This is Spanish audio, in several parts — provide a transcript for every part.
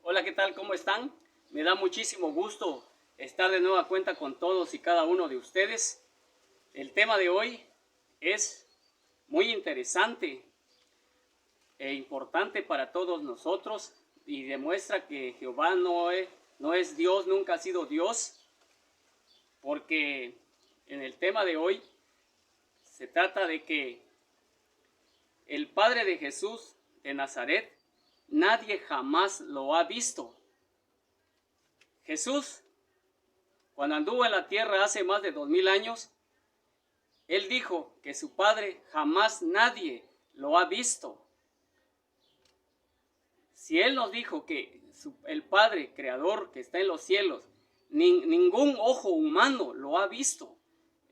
Hola, ¿qué tal? ¿Cómo están? Me da muchísimo gusto estar de nueva cuenta con todos y cada uno de ustedes. El tema de hoy es muy interesante e importante para todos nosotros y demuestra que Jehová no es Dios, nunca ha sido Dios, porque en el tema de hoy se trata de que el Padre de Jesús de Nazaret nadie jamás lo ha visto. Jesús, cuando anduvo en la tierra hace más de 2000 años, Él dijo que su Padre jamás nadie lo ha visto. Si Él nos dijo que el Padre Creador que está en los cielos, ningún ojo humano lo ha visto,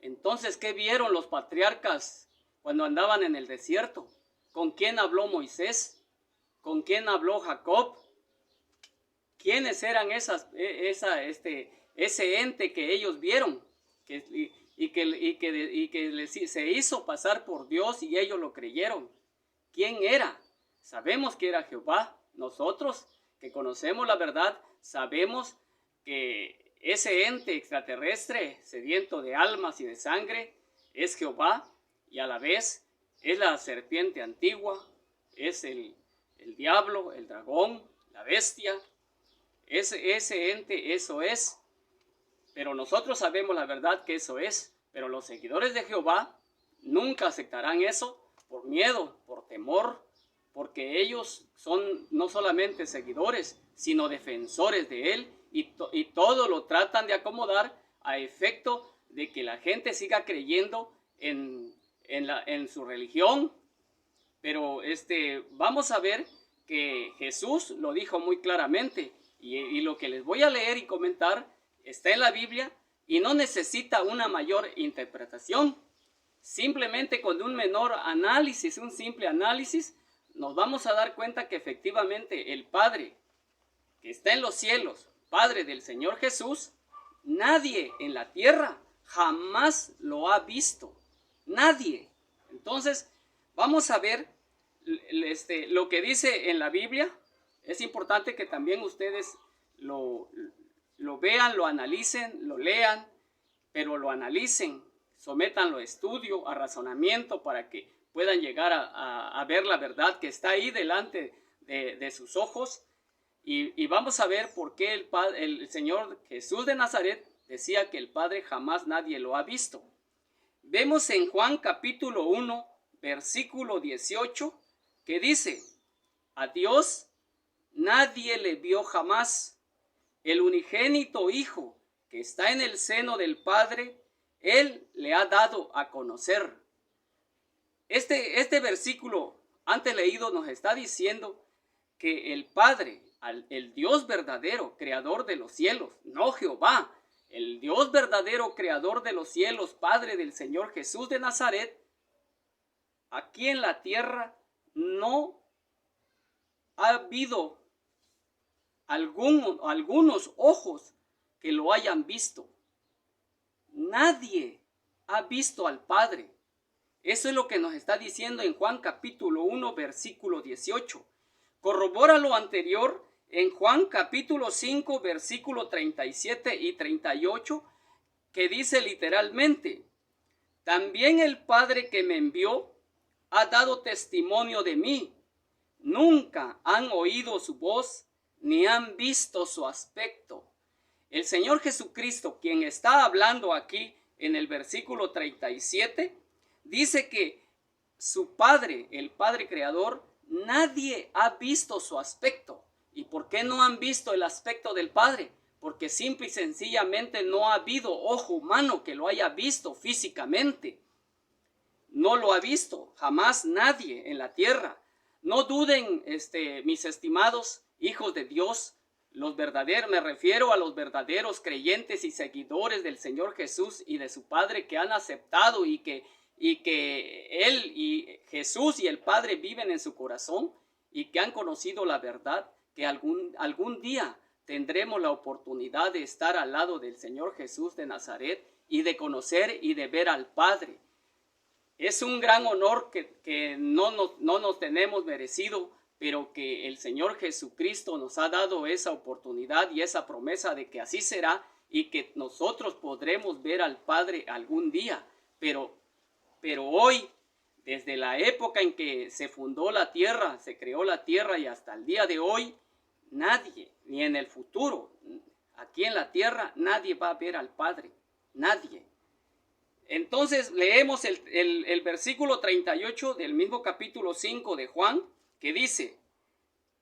entonces, ¿qué vieron los patriarcas cuando andaban en el desierto? ¿Con quién habló Moisés? ¿Con quién habló Jacob? ¿Quiénes eran ese ente que ellos vieron y que se hizo pasar por Dios y ellos lo creyeron? ¿Quién era? Sabemos que era Jehová. Nosotros que conocemos la verdad sabemos que ese ente extraterrestre sediento de almas y de sangre es Jehová, y a la vez es la serpiente antigua, es el diablo, el dragón, la bestia. Ese ente, eso es. Pero nosotros sabemos la verdad que eso es. Pero los seguidores de Jehová nunca aceptarán eso por miedo, por temor, porque ellos son no solamente seguidores, sino defensores de Él, y todo lo tratan de acomodar a efecto de que la gente siga creyendo en su religión. Pero vamos a ver que Jesús lo dijo muy claramente, y lo que les voy a leer y comentar está en la Biblia y no necesita una mayor interpretación. Simplemente con un menor análisis, un simple análisis, nos vamos a dar cuenta que efectivamente el Padre que está en los cielos, Padre del Señor Jesús, nadie en la tierra jamás lo ha visto. Nadie. Entonces, vamos a ver lo que dice en la Biblia. Es importante que también ustedes lo vean, lo analicen, lo lean, pero lo analicen, sométanlo a estudio, a razonamiento, para que puedan llegar a ver la verdad que está ahí delante de sus ojos. Y vamos a ver por qué el Señor Jesús de Nazaret decía que el Padre jamás nadie lo ha visto. Vemos en Juan capítulo 1, versículo 18, que dice: a Dios nadie le vio jamás. El unigénito Hijo que está en el seno del Padre, Él le ha dado a conocer. Este versículo antes leído nos está diciendo que el Padre, el Dios verdadero, creador de los cielos, no Jehová, el Dios verdadero, creador de los cielos, Padre del Señor Jesús de Nazaret, aquí en la tierra no ha habido algunos ojos que lo hayan visto. Nadie ha visto al Padre. Eso es lo que nos está diciendo en Juan capítulo 1, versículo 18. Corrobora lo anterior en Juan capítulo 5, versículo 37 y 38, que dice literalmente: también el Padre que me envió ha dado testimonio de mí. Nunca han oído su voz, ni han visto su aspecto. El Señor Jesucristo, quien está hablando aquí en el versículo 37, dice que su Padre, el Padre Creador, nadie ha visto su aspecto. ¿Y por qué no han visto el aspecto del Padre? Porque simple y sencillamente no ha habido ojo humano que lo haya visto físicamente. No lo ha visto jamás nadie en la tierra. No duden, mis estimados hijos de Dios, los verdaderos, me refiero a los verdaderos creyentes y seguidores del Señor Jesús y de su Padre, que han aceptado y que Él y Jesús y el Padre viven en su corazón, y que han conocido la verdad, que algún día tendremos la oportunidad de estar al lado del Señor Jesús de Nazaret y de conocer y de ver al Padre. Es un gran honor que no nos tenemos merecido, pero que el Señor Jesucristo nos ha dado esa oportunidad y esa promesa de que así será y que nosotros podremos ver al Padre algún día. Pero hoy, desde la época en que se fundó la tierra, se creó la tierra y hasta el día de hoy, nadie, ni en el futuro, aquí en la tierra, nadie va a ver al Padre, nadie. Entonces leemos el versículo 38 del mismo capítulo 5 de Juan, que dice: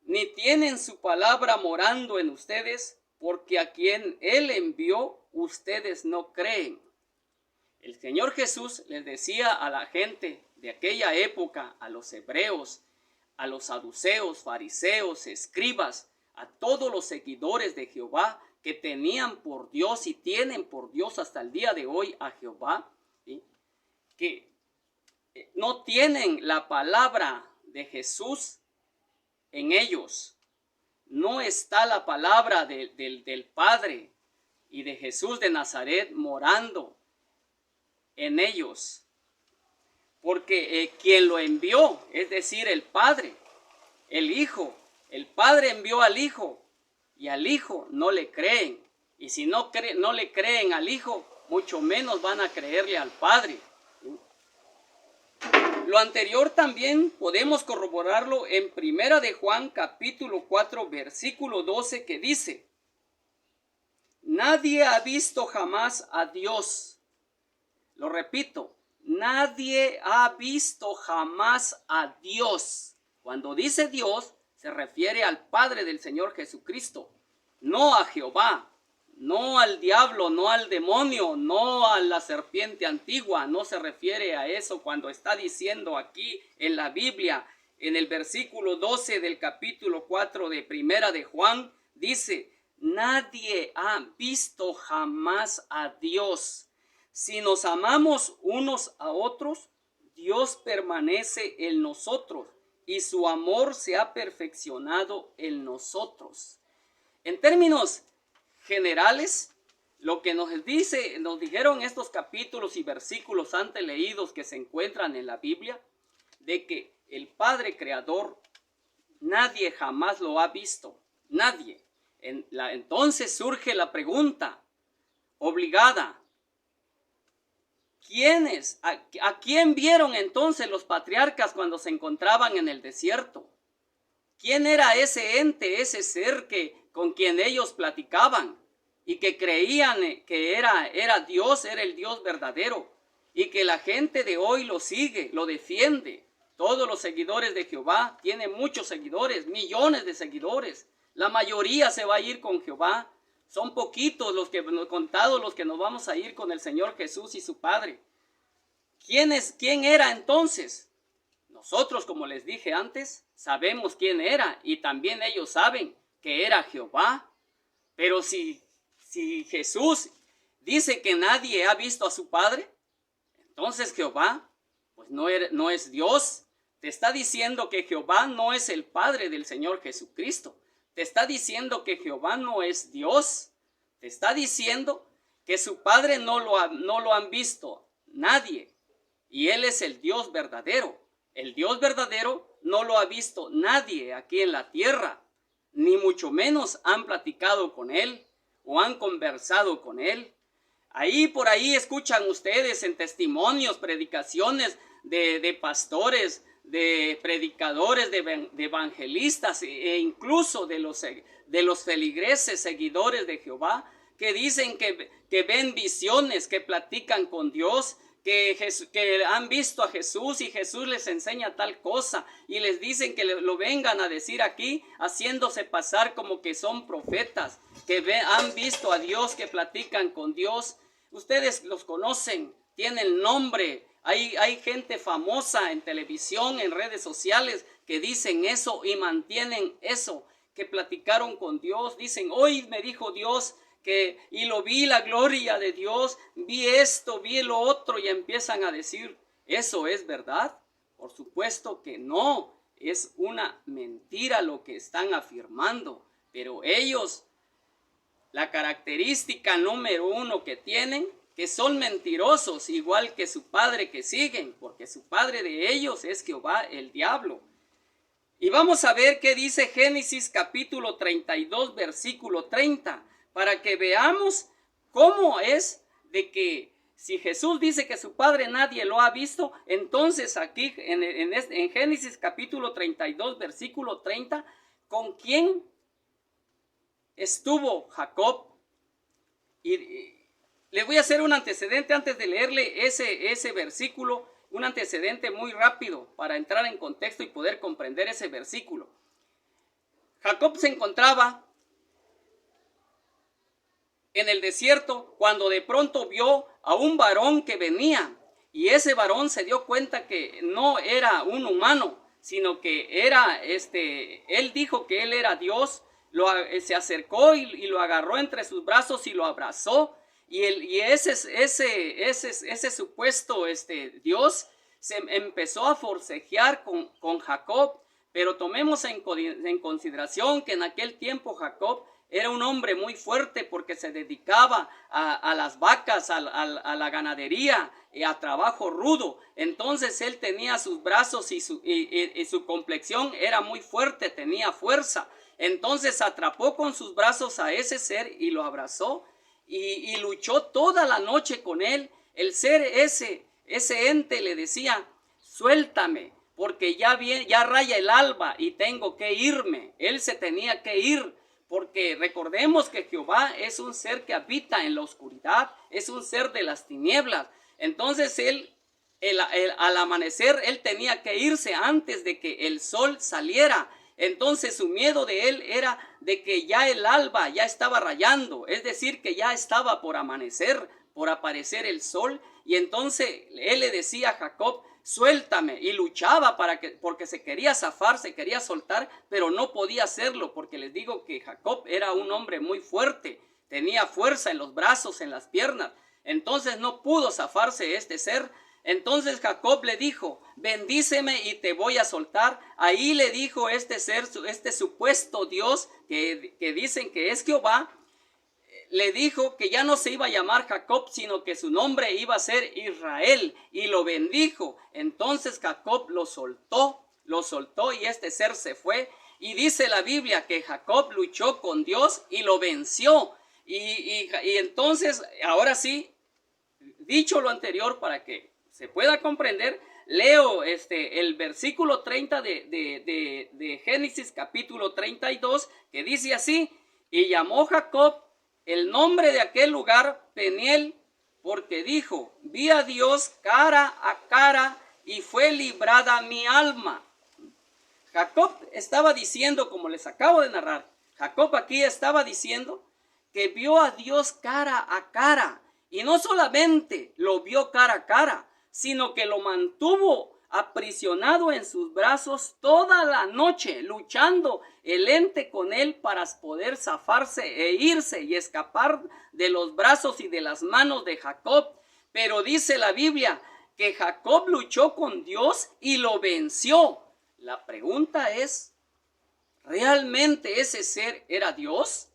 ni tienen su palabra morando en ustedes, porque a quien Él envió, ustedes no creen. El Señor Jesús les decía a la gente de aquella época, a los hebreos, a los saduceos, fariseos, escribas, a todos los seguidores de Jehová que tenían por Dios y tienen por Dios hasta el día de hoy a Jehová, ¿sí?, que no tienen la palabra de Jesús en ellos. No está la palabra del Padre y de Jesús de Nazaret morando en ellos. Porque quien lo envió, es decir, el Padre, el Hijo, el Padre envió al Hijo y al Hijo no le creen. Y si no le creen al Hijo, mucho menos van a creerle al Padre. Lo anterior también podemos corroborarlo en Primera de Juan capítulo 4 versículo 12, que dice: nadie ha visto jamás a Dios. Lo repito, nadie ha visto jamás a Dios. Cuando dice Dios, se refiere al Padre del Señor Jesucristo, no a Jehová, no al diablo, no al demonio, no a la serpiente antigua. No se refiere a eso cuando está diciendo aquí en la Biblia, en el versículo 12 del capítulo 4 de Primera de Juan, dice: nadie ha visto jamás a Dios. Si nos amamos unos a otros, Dios permanece en nosotros y su amor se ha perfeccionado en nosotros. En términos generales, lo que nos dijeron estos capítulos y versículos antes leídos que se encuentran en la Biblia, de que el Padre Creador nadie jamás lo ha visto, nadie. Entonces surge la pregunta obligada: ¿a quién vieron entonces los patriarcas cuando se encontraban en el desierto? ¿Quién era ese ente, ese ser con quien ellos platicaban y que creían que era Dios, era el Dios verdadero, y que la gente de hoy lo sigue, lo defiende? Todos los seguidores de Jehová, tiene muchos seguidores, millones de seguidores. La mayoría se va a ir con Jehová. Son poquitos contados los que nos vamos a ir con el Señor Jesús y su Padre. ¿Quién era entonces? Nosotros, como les dije antes, sabemos quién era, y también ellos saben que era Jehová. Pero si Jesús dice que nadie ha visto a su Padre, entonces Jehová pues no es Dios. Te está diciendo que Jehová no es el Padre del Señor Jesucristo. Te está diciendo que Jehová no es Dios. Te está diciendo que su Padre no lo han visto nadie. Y Él es el Dios verdadero. El Dios verdadero no lo ha visto nadie aquí en la tierra. Ni mucho menos han platicado con Él o han conversado con Él. Por ahí escuchan ustedes en testimonios, predicaciones de pastores, de predicadores, de evangelistas e incluso de los feligreses seguidores de Jehová, que dicen que ven visiones, que platican con Dios, que han visto a Jesús y Jesús les enseña tal cosa, y les dicen que lo vengan a decir aquí, haciéndose pasar como que son profetas, que han visto a Dios, que platican con Dios. Ustedes los conocen, tienen nombre. Hay gente famosa en televisión, en redes sociales, que dicen eso y mantienen eso, que platicaron con Dios. Dicen: hoy me dijo Dios y lo vi, la gloria de Dios, vi esto, vi lo otro, y empiezan a decir: ¿eso es verdad? Por supuesto que no, es una mentira lo que están afirmando. Pero ellos, la característica número uno que tienen, que son mentirosos, igual que su padre que siguen, porque su padre de ellos es Jehová, el diablo. Y vamos a ver qué dice Génesis capítulo 32, versículo 30, para que veamos cómo es de que si Jesús dice que su Padre nadie lo ha visto, entonces aquí en Génesis capítulo 32, versículo 30, ¿con quién estuvo Jacob? Y le voy a hacer un antecedente antes de leerle ese versículo, un antecedente muy rápido para entrar en contexto y poder comprender ese versículo. Jacob se encontraba en el desierto cuando de pronto vio a un varón que venía, y ese varón se dio cuenta que no era un humano, sino que era él dijo que él era Dios. Se acercó y lo agarró entre sus brazos y lo abrazó, y ese supuesto Dios se empezó a forcejear con Jacob. Pero tomemos en consideración que en aquel tiempo Jacob era un hombre muy fuerte, porque se dedicaba a las vacas, a la ganadería, a trabajo rudo. Entonces él tenía sus brazos y su complexión era muy fuerte, tenía fuerza. Entonces atrapó con sus brazos a ese ser y lo abrazó y luchó toda la noche con él. El ser ese ente le decía: suéltame, porque ya raya el alba y tengo que irme. Él se tenía que ir, porque recordemos que Jehová es un ser que habita en la oscuridad, es un ser de las tinieblas. Entonces al amanecer él tenía que irse antes de que el sol saliera. Entonces su miedo de él era de que ya el alba ya estaba rayando, es decir, que ya estaba por amanecer, por aparecer el sol. Y entonces él le decía a Jacob: suéltame, y luchaba porque se quería zafar, se quería soltar, pero no podía hacerlo, porque les digo que Jacob era un hombre muy fuerte, tenía fuerza en los brazos, en las piernas. Entonces no pudo zafarse este ser. Entonces Jacob le dijo: bendíceme y te voy a soltar. Ahí le dijo este ser, este supuesto Dios que dicen que es Jehová, le dijo que ya no se iba a llamar Jacob, sino que su nombre iba a ser Israel, y lo bendijo. Entonces Jacob lo soltó y este ser se fue. Y dice la Biblia que Jacob luchó con Dios y lo venció. Y entonces, ahora sí, dicho lo anterior, para que se pueda comprender, leo el versículo 30 de Génesis capítulo 32, que dice así: y llamó Jacob el nombre de aquel lugar Peniel, porque dijo: vi a Dios cara a cara y fue librada mi alma. Jacob estaba diciendo, como les acabo de narrar, Jacob aquí estaba diciendo que vio a Dios cara a cara, y no solamente lo vio cara a cara, sino que lo mantuvo aprisionado en sus brazos toda la noche, luchando el ente con él para poder zafarse e irse y escapar de los brazos y de las manos de Jacob. Pero dice la Biblia que Jacob luchó con Dios y lo venció. La pregunta es: ¿realmente ese ser era Dios?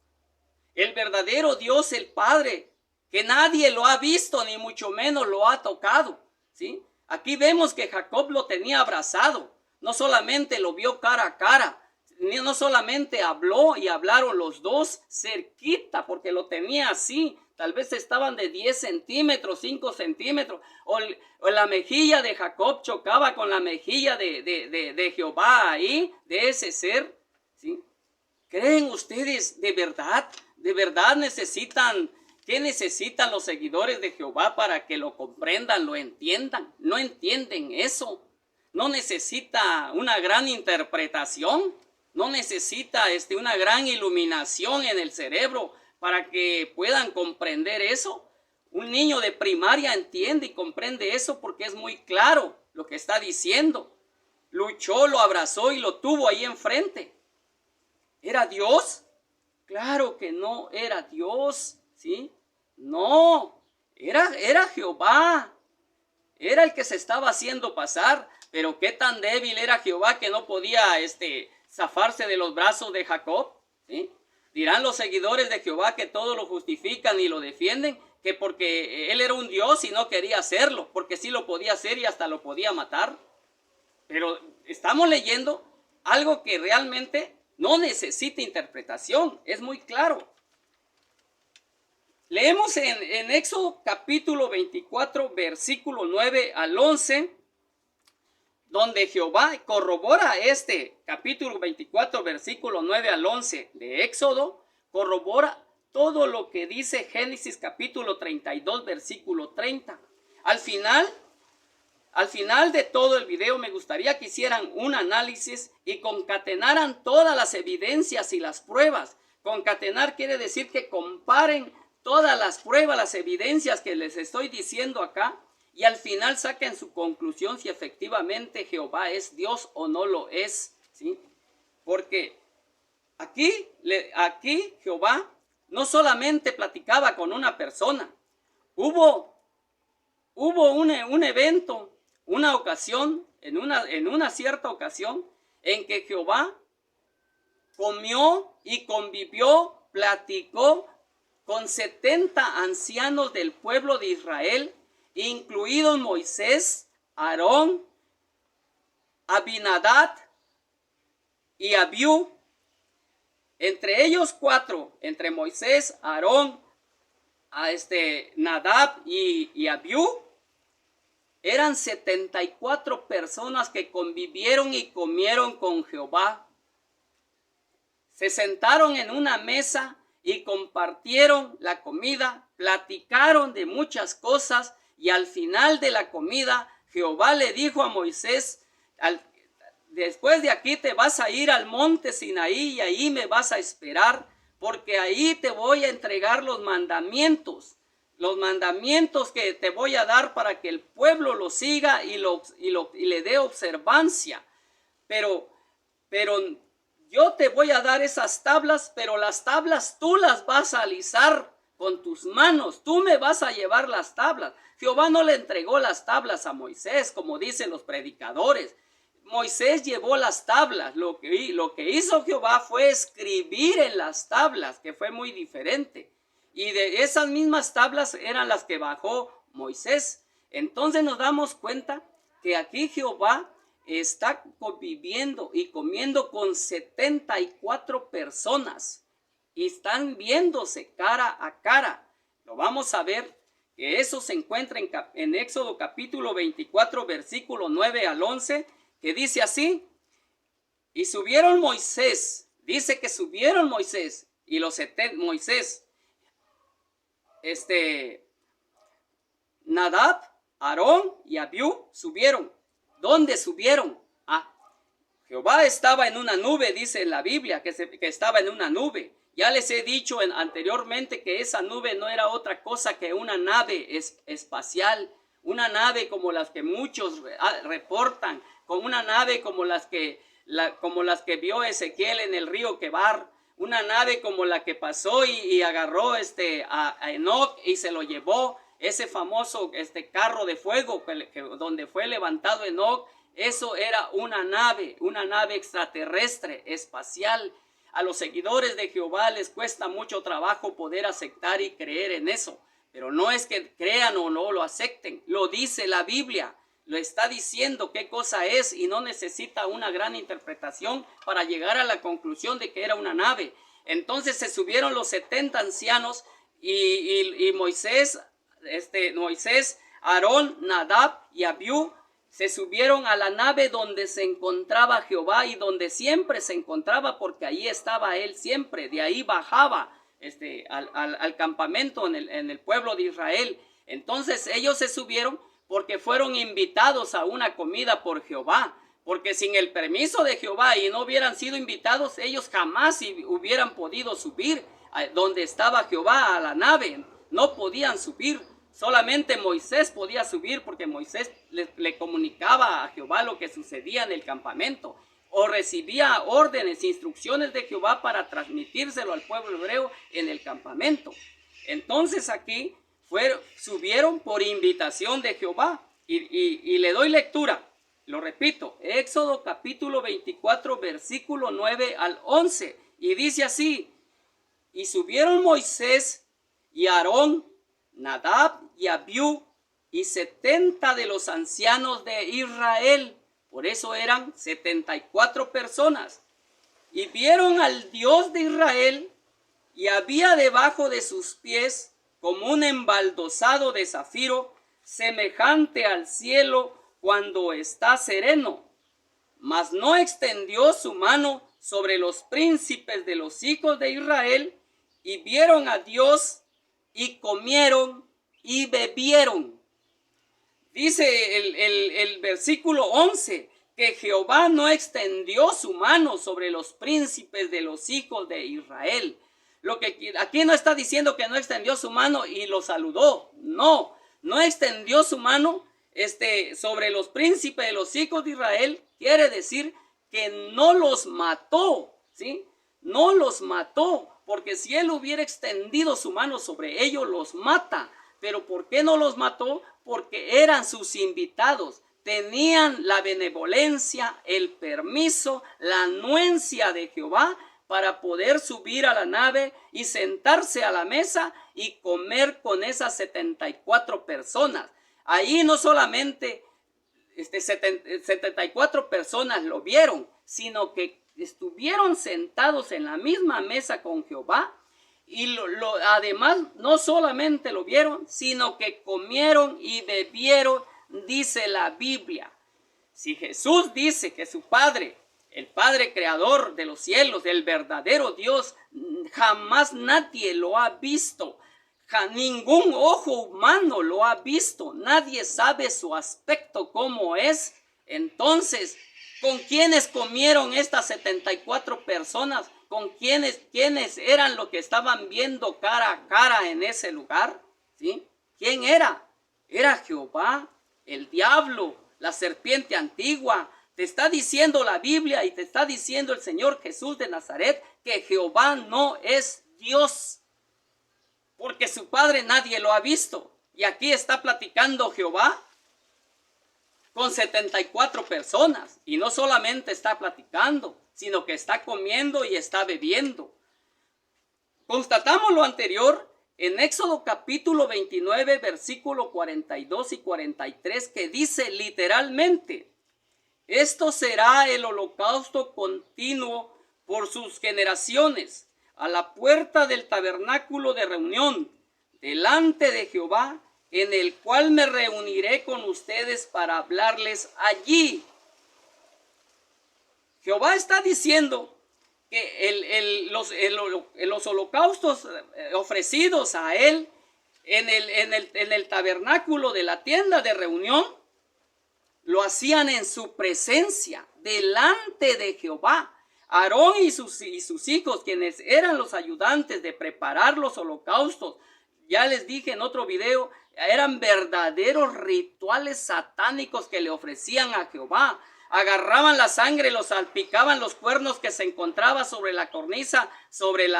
El verdadero Dios, el Padre, que nadie lo ha visto ni mucho menos lo ha tocado, ¿sí? Aquí vemos que Jacob lo tenía abrazado, no solamente lo vio cara a cara, no solamente habló y hablaron los dos cerquita, porque lo tenía así, tal vez estaban de 10 centímetros, 5 centímetros, o la mejilla de Jacob chocaba con la mejilla de Jehová ahí, de ese ser, ¿sí? ¿Creen ustedes de verdad necesitan? ¿Qué necesitan los seguidores de Jehová para que lo comprendan, lo entiendan? No entienden eso. No necesita una gran interpretación. No necesita una gran iluminación en el cerebro para que puedan comprender eso. Un niño de primaria entiende y comprende eso porque es muy claro lo que está diciendo. Luchó, lo abrazó y lo tuvo ahí enfrente. ¿Era Dios? Claro que no era Dios, ¿sí? No, era Jehová, era el que se estaba haciendo pasar. Pero qué tan débil era Jehová que no podía zafarse de los brazos de Jacob, ¿sí? Dirán los seguidores de Jehová que todo lo justifican y lo defienden, que porque él era un Dios y no quería hacerlo, porque sí lo podía hacer y hasta lo podía matar. Pero estamos leyendo algo que realmente no necesita interpretación, es muy claro. Leemos en Éxodo capítulo 24, versículo 9 al 11, donde Jehová corrobora capítulo 24, versículo 9 al 11 de Éxodo, corrobora todo lo que dice Génesis capítulo 32, versículo 30. Al final de todo el video me gustaría que hicieran un análisis y concatenaran todas las evidencias y las pruebas. Concatenar quiere decir que comparen todas las pruebas, las evidencias que les estoy diciendo acá, y al final saquen su conclusión si efectivamente Jehová es Dios o no lo es, ¿sí? Porque aquí Jehová no solamente platicaba con una persona, hubo un evento, una ocasión, en una cierta ocasión, en que Jehová comió y convivió, platicó con 70 ancianos del pueblo de Israel, incluidos Moisés, Aarón, Abinadab y Abiú. Entre ellos 4, entre Moisés, Aarón, Nadab y Abiú, eran 74 personas que convivieron y comieron con Jehová. Se sentaron en una mesa y compartieron la comida, platicaron de muchas cosas, y al final de la comida Jehová le dijo a Moisés: después de aquí te vas a ir al monte Sinaí y ahí me vas a esperar, porque ahí te voy a entregar los mandamientos que te voy a dar para que el pueblo lo siga y le dé observancia. Pero yo te voy a dar esas tablas, pero las tablas tú las vas a alisar con tus manos, tú me vas a llevar las tablas. Jehová no le entregó las tablas a Moisés, como dicen los predicadores. Moisés llevó las tablas. Lo que hizo Jehová fue escribir en las tablas, que fue muy diferente. Y de esas mismas tablas eran las que bajó Moisés. Entonces nos damos cuenta que aquí Jehová está conviviendo y comiendo con 74 personas y están viéndose cara a cara. Lo vamos a ver, que eso se encuentra en Éxodo capítulo 24, versículo 9 al 11, que dice así: y subieron Moisés, dice que subieron Moisés y Nadab, Aarón y Abiú subieron. ¿Dónde subieron? Jehová estaba en una nube, dice en la Biblia, que estaba en una nube. Ya les he dicho anteriormente que esa nube no era otra cosa que una nave espacial, una nave como las que muchos reportan, como una nave como las que vio Ezequiel en el río Quebar, una nave como la que pasó y agarró a Enoc y se lo llevó, ese famoso carro de fuego donde fue levantado Enoc. Eso era una nave extraterrestre, espacial. A los seguidores de Jehová les cuesta mucho trabajo poder aceptar y creer en eso, pero no es que crean o no lo acepten, lo dice la Biblia, lo está diciendo qué cosa es, y no necesita una gran interpretación para llegar a la conclusión de que era una nave. Entonces se subieron los 70 ancianos y Moisés, Aarón, Nadab y Abiú se subieron a la nave donde se encontraba Jehová y donde siempre se encontraba, porque ahí estaba él siempre. De ahí bajaba al campamento en el pueblo de Israel. Entonces ellos se subieron porque fueron invitados a una comida por Jehová, porque sin el permiso de Jehová y no hubieran sido invitados, ellos jamás hubieran podido subir donde estaba Jehová, a la nave. No podían subir. Solamente Moisés podía subir, porque Moisés le comunicaba a Jehová lo que sucedía en el campamento, o recibía órdenes, instrucciones de Jehová para transmitírselo al pueblo hebreo en el campamento. Entonces aquí subieron por invitación de Jehová, y le doy lectura, lo repito, Éxodo capítulo 24, versículo 9 al 11, y dice así: y subieron Moisés y Aarón, Nadab y Abiú y 70 de los ancianos de Israel, Por eso eran 74 personas. Y vieron al Dios de Israel, y había debajo de sus pies como un embaldosado de zafiro, semejante al cielo cuando está sereno. Mas no extendió su mano sobre los príncipes de los hijos de Israel, y vieron a Dios, y comieron y bebieron. Dice el versículo 11, que Jehová no extendió su mano sobre los príncipes de los hijos de Israel. Lo que aquí no está diciendo que no extendió su mano y los saludó. No, no extendió su mano sobre los príncipes de los hijos de Israel. Quiere decir que no los mató, ¿sí? No los mató, porque si él hubiera extendido su mano sobre ellos, los mata. Pero ¿por qué no los mató? Porque eran sus invitados. Tenían la benevolencia, el permiso, la anuencia de Jehová para poder subir a la nave y sentarse a la mesa y comer con esas 74 personas. Ahí no solamente 74 personas lo vieron, sino que estuvieron sentados en la misma mesa con Jehová. Y además no solamente lo vieron, sino que comieron y bebieron, dice la Biblia. Si Jesús dice que su Padre, el Padre creador de los cielos, el verdadero Dios, jamás nadie lo ha visto, ningún ojo humano lo ha visto, nadie sabe su aspecto cómo es. Entonces, ¿con quiénes comieron estas 74 personas? ¿Con quiénes eran los que estaban viendo cara a cara en ese lugar? ¿Sí? ¿Quién era? Era Jehová, el diablo, la serpiente antigua. Te está diciendo la Biblia y te está diciendo el Señor Jesús de Nazaret que Jehová no es Dios, porque su Padre nadie lo ha visto. Y aquí está platicando Jehová con 74 personas. Y no solamente está platicando, sino que está comiendo y está bebiendo. Constatamos lo anterior en Éxodo capítulo 29, versículo 42 y 43, que dice literalmente: esto será el holocausto continuo por sus generaciones, a la puerta del tabernáculo de reunión, delante de Jehová, en el cual me reuniré con ustedes para hablarles allí. Jehová está diciendo que los holocaustos ofrecidos a él en el tabernáculo de la tienda de reunión lo hacían en su presencia, delante de Jehová. Aarón y sus hijos, quienes eran los ayudantes de preparar los holocaustos, ya les dije en otro video, eran verdaderos rituales satánicos que le ofrecían a Jehová. Agarraban la sangre, los salpicaban los cuernos que se encontraba sobre la cornisa, sobre el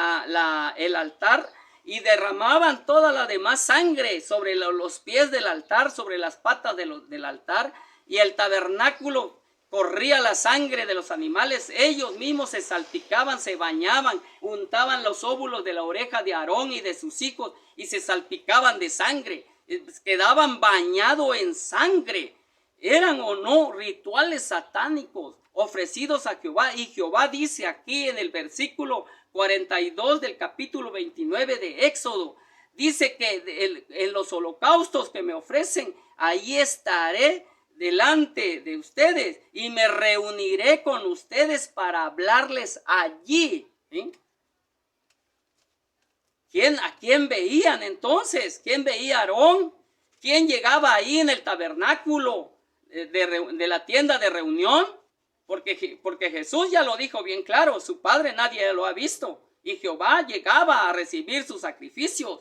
altar, y derramaban toda la demás sangre sobre los pies del altar, sobre las patas del altar, y el tabernáculo corría la sangre de los animales. Ellos mismos se salpicaban, se bañaban, untaban los óvulos de la oreja de Aarón y de sus hijos y se salpicaban de sangre, quedaban bañados en sangre. ¿Eran o no rituales satánicos ofrecidos a Jehová? Y Jehová dice aquí en el versículo 42 del capítulo 29 de Éxodo, dice que en los holocaustos que me ofrecen, ahí estaré delante de ustedes y me reuniré con ustedes para hablarles allí. ¿Sí? ¿A quién veían entonces? ¿Quién veía a Aarón? ¿Quién llegaba ahí en el tabernáculo de la tienda de reunión? Porque Jesús ya lo dijo bien claro, su Padre nadie lo ha visto, y Jehová llegaba a recibir sus sacrificios.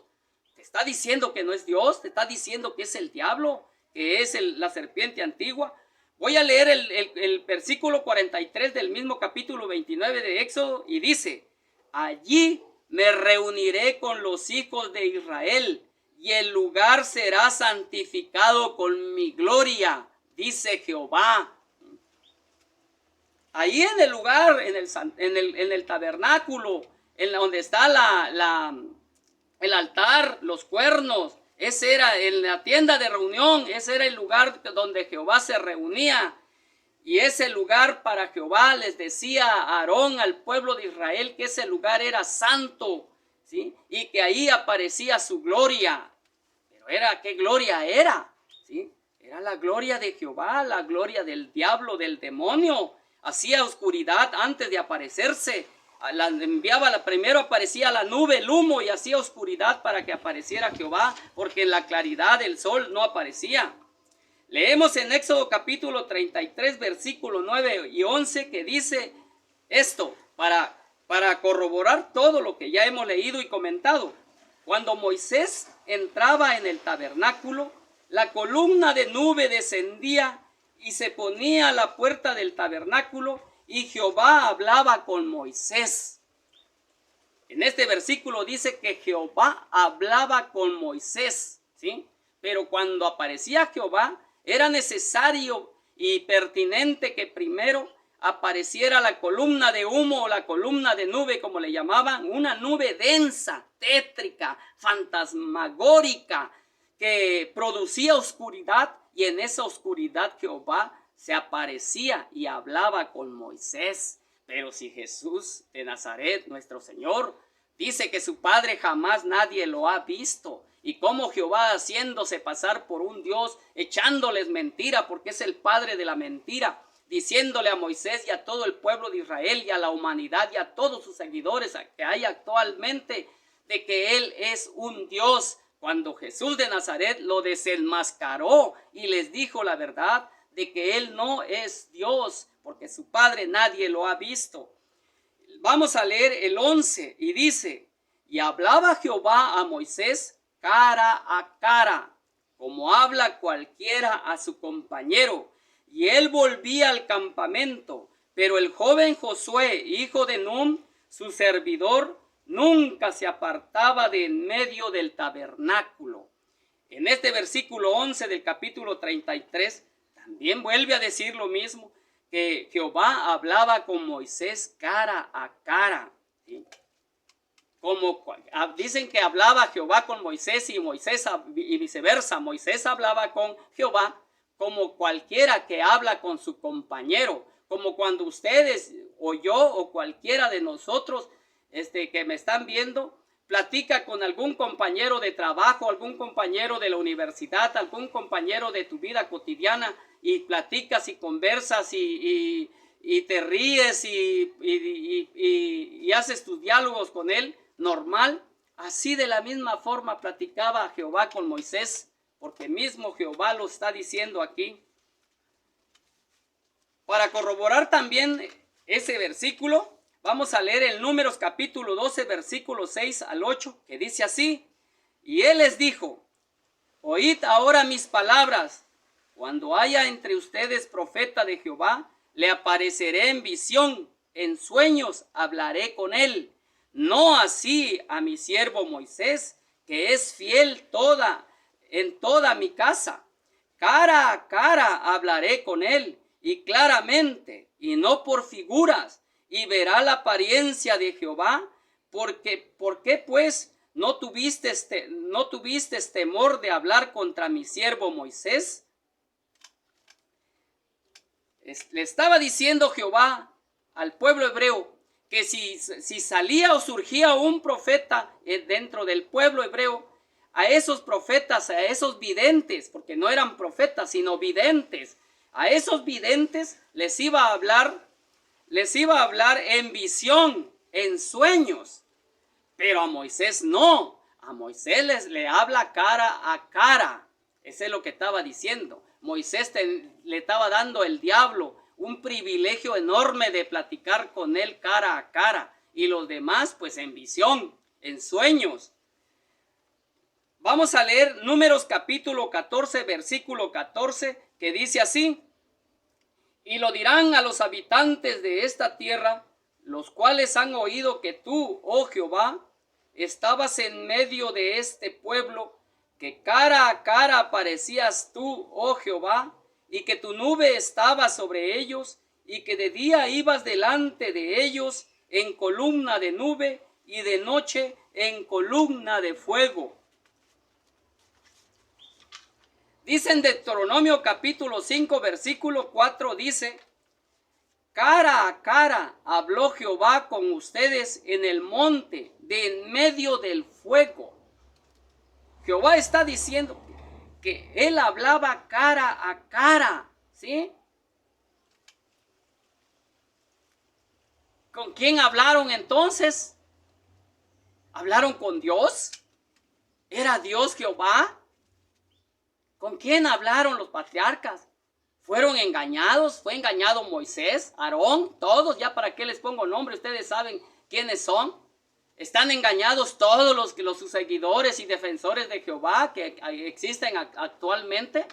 Te está diciendo que no es Dios, te está diciendo que es el diablo, que es la serpiente antigua. Voy a leer el versículo 43 del mismo capítulo 29 de Éxodo, y dice: allí me reuniré con los hijos de Israel, y el lugar será santificado con mi gloria, dice Jehová. Ahí en el lugar, en el tabernáculo, en donde está el altar, los cuernos, ese era en la tienda de reunión, ese era el lugar donde Jehová se reunía. Y ese lugar para Jehová, les decía Aarón al pueblo de Israel, que ese lugar era santo, ¿sí? Y que ahí aparecía su gloria. Pero ¿qué gloria era? ¿Sí? Era la gloria de Jehová, la gloria del diablo, del demonio. Hacía oscuridad antes de aparecerse. Primero aparecía la nube, el humo, y hacía oscuridad para que apareciera Jehová, porque en la claridad del sol no aparecía. Leemos en Éxodo capítulo 33, versículo 9 y 11, que dice esto, para corroborar todo lo que ya hemos leído y comentado. Cuando Moisés entraba en el tabernáculo, la columna de nube descendía y se ponía a la puerta del tabernáculo, y Jehová hablaba con Moisés. En este versículo dice que Jehová hablaba con Moisés, ¿sí? Pero cuando aparecía Jehová, era necesario y pertinente que primero apareciera la columna de humo o la columna de nube, como le llamaban, una nube densa, tétrica, fantasmagórica, que producía oscuridad, y en esa oscuridad Jehová se aparecía y hablaba con Moisés. Pero si Jesús de Nazaret, nuestro Señor, dice que su Padre jamás nadie lo ha visto, y cómo Jehová haciéndose pasar por un Dios, echándoles mentira, porque es el padre de la mentira, diciéndole a Moisés y a todo el pueblo de Israel y a la humanidad y a todos sus seguidores que hay actualmente, de que Él es un Dios, cuando Jesús de Nazaret lo desenmascaró y les dijo la verdad de que Él no es Dios, porque su Padre nadie lo ha visto. Vamos a leer el 11 y dice: y hablaba Jehová a Moisés cara a cara, como habla cualquiera a su compañero, y él volvía al campamento. Pero el joven Josué, hijo de Nun, su servidor, nunca se apartaba de en medio del tabernáculo. En este versículo 11 del capítulo 33, también vuelve a decir lo mismo, que Jehová hablaba con Moisés cara a cara, ¿sí? Como dicen que hablaba Jehová con Moisés y viceversa, Moisés hablaba con Jehová como cualquiera que habla con su compañero, como cuando ustedes o yo o cualquiera de nosotros que me están viendo platica con algún compañero de trabajo, algún compañero de la universidad, algún compañero de tu vida cotidiana, y platicas y conversas y te ríes y haces tus diálogos con él normal. Así de la misma forma platicaba Jehová con Moisés, porque mismo Jehová lo está diciendo aquí. Para corroborar también ese versículo, vamos a leer el Números capítulo 12, versículos 6 al 8, que dice así: y él les dijo: oíd ahora mis palabras. Cuando haya entre ustedes profeta de Jehová, le apareceré en visión, en sueños hablaré con él. No así a mi siervo Moisés, que es fiel en toda mi casa. Cara a cara hablaré con él, y claramente, y no por figuras, y verá la apariencia de Jehová. ¿Por qué pues no tuviste temor de hablar contra mi siervo Moisés? Le estaba diciendo Jehová al pueblo hebreo que si salía o surgía un profeta dentro del pueblo hebreo, a esos profetas, a esos videntes, porque no eran profetas sino videntes, a esos videntes les iba a hablar en visión, en sueños. Pero a Moisés no, a Moisés le habla cara a cara. Eso es lo que estaba diciendo. Moisés le estaba dando el diablo un privilegio enorme de platicar con él cara a cara, y los demás pues en visión, en sueños. Vamos a leer Números capítulo 14, versículo 14, que dice así: y lo dirán a los habitantes de esta tierra, los cuales han oído que tú, oh Jehová, estabas en medio de este pueblo, que cara a cara aparecías tú, oh Jehová, y que tu nube estaba sobre ellos, y que de día ibas delante de ellos en columna de nube, y de noche en columna de fuego. Dice en Deuteronomio capítulo 5, versículo 4, dice: cara a cara habló Jehová con ustedes en el monte, de en medio del fuego. Jehová está diciendo que él hablaba cara a cara, ¿sí? ¿Con quién hablaron entonces? ¿Hablaron con Dios? ¿Era Dios Jehová? ¿Con quién hablaron los patriarcas? ¿Fueron engañados? ¿Fue engañado Moisés, Aarón, todos? Ya para qué les pongo nombre, ustedes saben quiénes son. ¿Están engañados todos sus seguidores y defensores de Jehová que existen actualmente?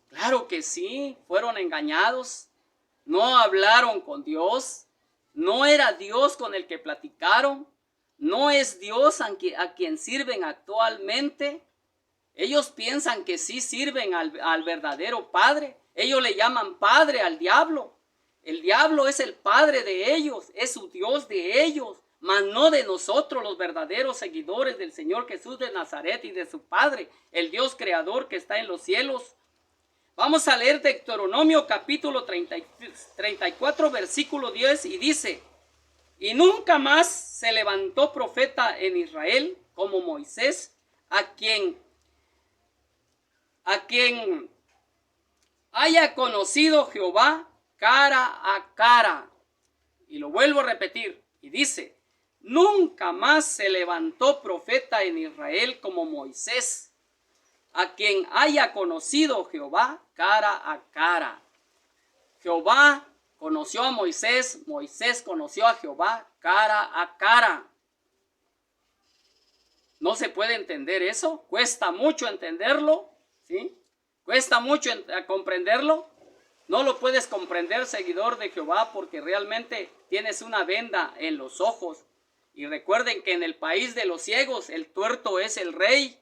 Claro que sí, fueron engañados. No hablaron con Dios. No era Dios con el que platicaron. No es Dios a quien sirven actualmente. Ellos piensan que sí sirven al verdadero Padre. Ellos le llaman Padre al diablo. El diablo es el padre de ellos, es su Dios de ellos, mas no de nosotros, los verdaderos seguidores del Señor Jesús de Nazaret y de su Padre, el Dios creador que está en los cielos. Vamos a leer Deuteronomio capítulo 34, versículo 10, y dice: y nunca más se levantó profeta en Israel como Moisés, a quien haya conocido Jehová cara a cara. Y lo vuelvo a repetir, y dice: nunca más se levantó profeta en Israel como Moisés, a quien haya conocido Jehová cara a cara. Jehová conoció a Moisés, Moisés conoció a Jehová cara a cara. ¿No se puede entender eso? ¿Cuesta mucho entenderlo? ¿Sí? ¿Cuesta mucho comprenderlo? No lo puedes comprender, seguidor de Jehová, porque realmente tienes una venda en los ojos. Y recuerden que en el país de los ciegos el tuerto es el rey.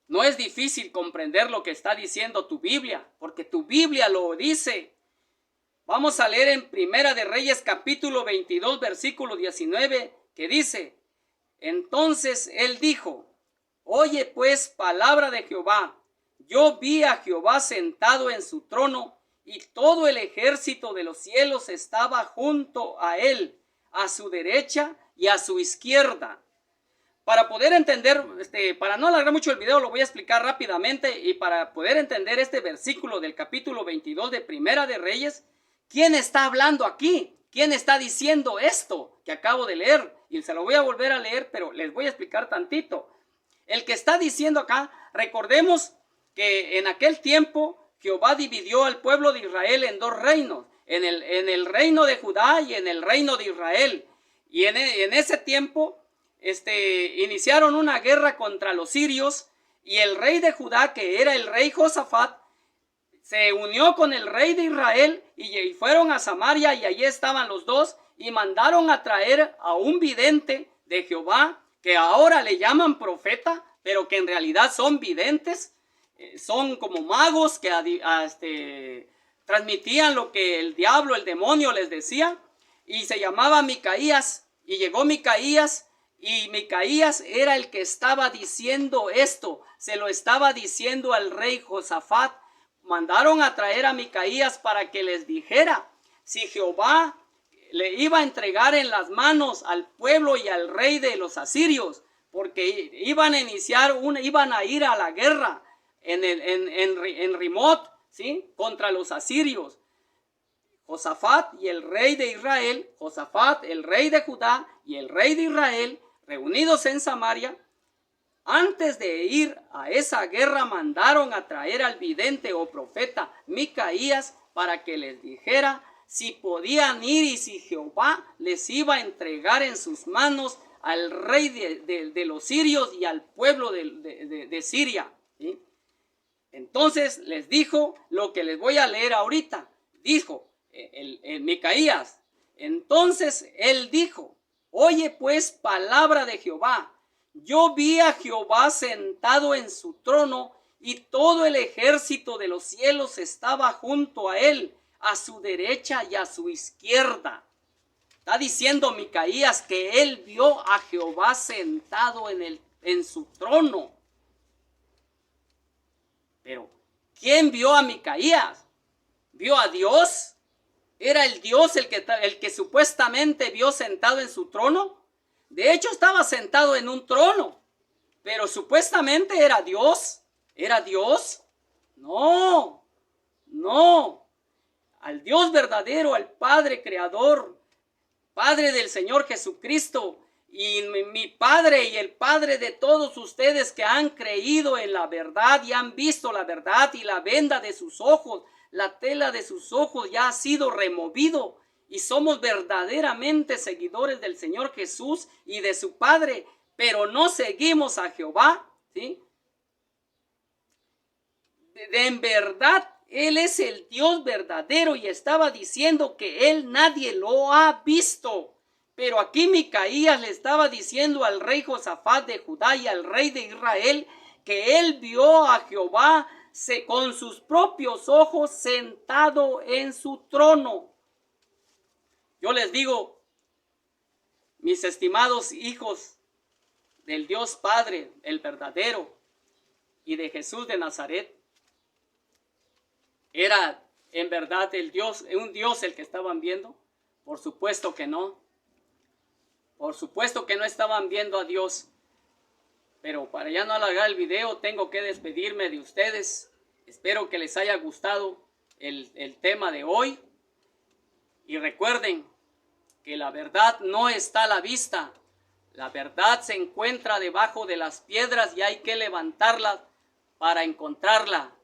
No es difícil comprender lo que está diciendo tu Biblia, porque tu Biblia lo dice. Vamos a leer en Primera de Reyes capítulo 22, versículo 19, que dice: entonces él dijo: oye pues palabra de Jehová. Yo vi a Jehová sentado en su trono, y todo el ejército de los cielos estaba junto a él, a su derecha y a su izquierda. Para poder entender, para no alargar mucho el video, lo voy a explicar rápidamente, y para poder entender este versículo del capítulo 22 de Primera de Reyes, ¿quién está hablando aquí? ¿Quién está diciendo esto que acabo de leer? Y se lo voy a volver a leer, pero les voy a explicar tantito. El que está diciendo acá, recordemos que en aquel tiempo Jehová dividió al pueblo de Israel en dos reinos, en el reino de Judá y en el reino de Israel. Y en ese tiempo iniciaron una guerra contra los sirios, y el rey de Judá, que era el rey Josafat, se unió con el rey de Israel y fueron a Samaria, y allí estaban los dos, y mandaron a traer a un vidente de Jehová, que ahora le llaman profeta, pero que en realidad son videntes, son como magos que transmitían lo que el diablo, el demonio les decía, y se llamaba Micaías. Y llegó Micaías, y Micaías era el que estaba diciendo esto, se lo estaba diciendo al rey Josafat. Mandaron a traer a Micaías para que les dijera si Jehová le iba a entregar en las manos al pueblo y al rey de los asirios, porque iban a ir a la guerra en Rimot, ¿sí?, contra los asirios. Josafat y el rey de Israel, Josafat, el rey de Judá y el rey de Israel, reunidos en Samaria, antes de ir a esa guerra, mandaron a traer al vidente o profeta Micaías para que les dijera si podían ir y si Jehová les iba a entregar en sus manos al rey de los sirios y al pueblo de Siria, ¿sí? Entonces les dijo lo que les voy a leer ahorita. Dijo el Micaías: entonces él dijo: oye pues palabra de Jehová. Yo vi a Jehová sentado en su trono, y todo el ejército de los cielos estaba junto a él, a su derecha y a su izquierda. Está diciendo Micaías que él vio a Jehová sentado en su trono. Pero ¿quién vio a Micaías? ¿Vio a Dios? ¿Era el Dios el que supuestamente vio sentado en su trono? De hecho, estaba sentado en un trono, pero supuestamente era Dios. ¿Era Dios? No, no. Al Dios verdadero, al Padre Creador, Padre del Señor Jesucristo, y mi Padre y el Padre de todos ustedes que han creído en la verdad y han visto la verdad, y la venda de sus ojos, la tela de sus ojos ya ha sido removido, y somos verdaderamente seguidores del Señor Jesús y de su Padre, pero no seguimos a Jehová, ¿sí? En verdad, Él es el Dios verdadero, y estaba diciendo que Él nadie lo ha visto. Pero aquí Micaías le estaba diciendo al rey Josafat de Judá y al rey de Israel que él vio a Jehová con sus propios ojos sentado en su trono. Yo les digo, mis estimados hijos del Dios Padre, el verdadero, y de Jesús de Nazaret, ¿era en verdad un Dios el que estaban viendo? Por supuesto que no. Por supuesto que no estaban viendo a Dios. Pero para ya no alargar el video, tengo que despedirme de ustedes. Espero que les haya gustado el tema de hoy. Y recuerden que la verdad no está a la vista. La verdad se encuentra debajo de las piedras y hay que levantarlas para encontrarla.